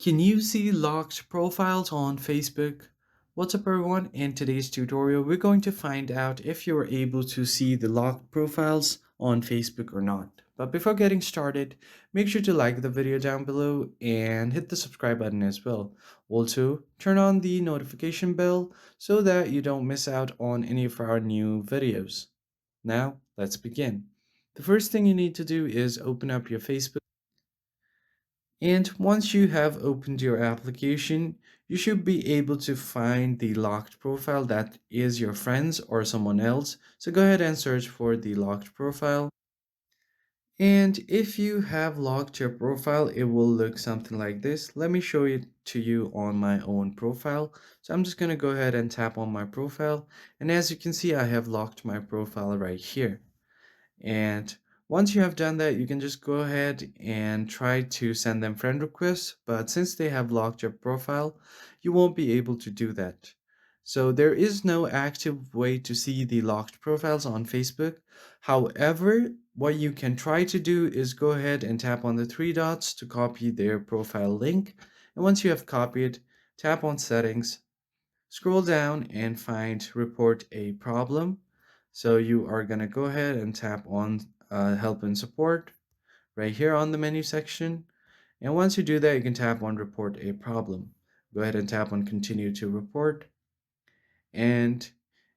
Can you see locked profiles on Facebook? What's up everyone? In today's tutorial, we're going to find out if you're able to see the locked profiles on Facebook or not. But before getting started, make sure to like the video down below and hit the subscribe button as well. Also, turn on the notification bell so that you don't miss out on any of our new videos. Now, let's begin. The first thing you need to do is open up your Facebook. And once you have opened your application, you should be able to find the locked profile that is your friend's or someone else. So go ahead and search for the locked profile. And if you have locked your profile, it will look something like this. Let me show it to you on my own profile. So I'm just going to go ahead and tap on my profile. And as you can see, I have locked my profile right here. And once you have done that, you can just go ahead and try to send them friend requests. But since they have locked your profile, you won't be able to do that. So there is no active way to see the locked profiles on Facebook. However, what you can try to do is go ahead and tap on the three dots to copy their profile link. And once you have copied, tap on settings, scroll down and find report a problem. So you are going to go ahead and tap on help and support right here on the menu section. And once you do that, you can tap on report a problem. Go ahead and tap on continue to report. And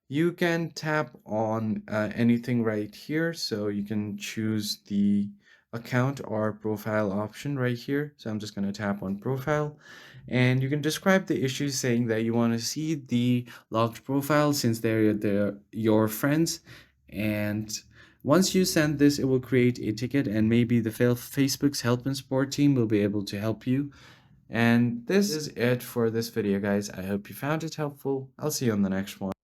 you can tap on anything right here. So you can choose the account or profile option right here. So I'm just going to tap on profile, and you can describe the issue saying that you want to see the locked profile since they're your friends. And once you send this, it will create a ticket, and maybe the Facebook's help and support team will be able to help you. And this is it for this video, guys. I hope you found it helpful. I'll see you on the next one.